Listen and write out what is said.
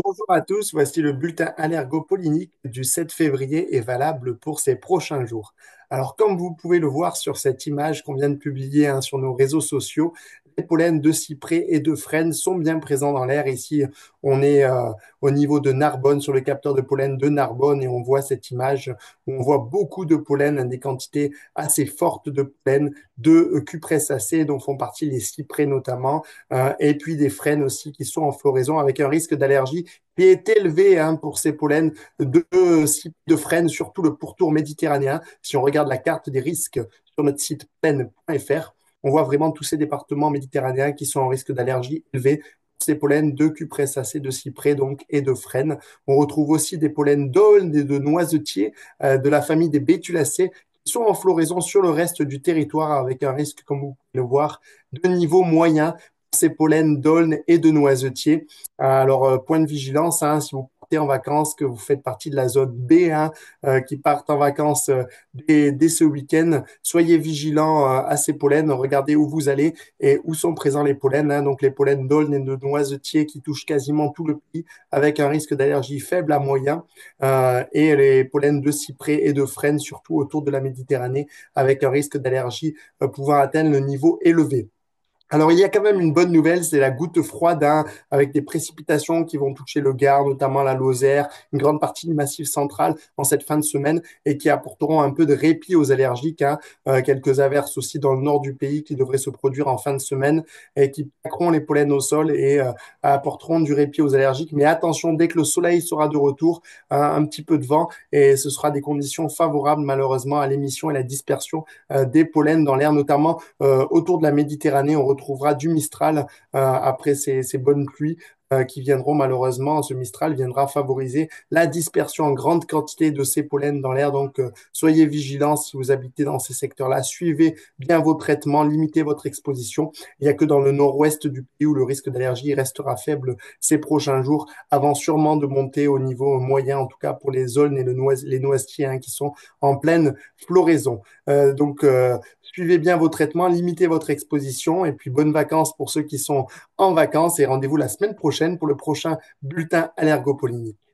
Bonjour à tous, voici le bulletin allergopollinique du 7 février et valable pour ces prochains jours. Alors, comme vous pouvez le voir sur cette image qu'on vient de publier sur nos réseaux sociaux, les pollens de cyprès et de frêne sont bien présents dans l'air. Ici, on est au niveau de Narbonne, sur le capteur de pollen de Narbonne, et on voit cette image où on voit beaucoup de pollen, des quantités assez fortes de pollen de cupressacées, dont font partie les cyprès notamment, et puis des frênes aussi qui sont en floraison avec un risque d'allergie qui est élevé pour ces pollens de frênes, surtout le pourtour méditerranéen. Si on regarde la carte des risques sur notre site pollen.fr, on voit vraiment tous ces départements méditerranéens qui sont en risque d'allergie élevé. Ces pollens de cupressacées, de cyprès donc, et de frênes. On retrouve aussi des pollens d'aulne et de noisetiers de la famille des bétulacées qui sont en floraison sur le reste du territoire avec un risque, comme vous pouvez le voir, de niveau moyen ces pollens d'aulne et de noisetiers. Alors, point de vigilance, si vous partez en vacances, que vous faites partie de la zone B, qui partent en vacances dès ce week-end, soyez vigilants à ces pollens, regardez où vous allez et où sont présents les pollens. Donc, les pollens d'aulne et de noisetiers qui touchent quasiment tout le pays avec un risque d'allergie faible à moyen, et les pollens de cyprès et de frêne, surtout autour de la Méditerranée, avec un risque d'allergie pouvant atteindre le niveau élevé. Alors, il y a quand même une bonne nouvelle, c'est la goutte froide, avec des précipitations qui vont toucher le Gard, notamment la Lozère, une grande partie du Massif central en cette fin de semaine et qui apporteront un peu de répit aux allergiques. Quelques averses aussi dans le nord du pays qui devraient se produire en fin de semaine et qui plaqueront les pollens au sol et apporteront du répit aux allergiques. Mais attention, dès que le soleil sera de retour, un petit peu de vent et ce sera des conditions favorables malheureusement à l'émission et la dispersion des pollens dans l'air, notamment autour de la Méditerranée. On retrouvera du Mistral après ces bonnes pluies qui viendront malheureusement. Ce Mistral viendra favoriser la dispersion en grande quantité de ces pollens dans l'air. Donc, soyez vigilants si vous habitez dans ces secteurs-là. Suivez bien vos traitements, limitez votre exposition. Il n'y a que dans le nord-ouest du pays où le risque d'allergie restera faible ces prochains jours, avant sûrement de monter au niveau moyen, en tout cas pour les aulnes et les noisetiers qui sont en pleine floraison. Suivez bien vos traitements, limitez votre exposition et puis bonnes vacances pour ceux qui sont en vacances et rendez-vous la semaine prochaine pour le prochain bulletin allergopollinique.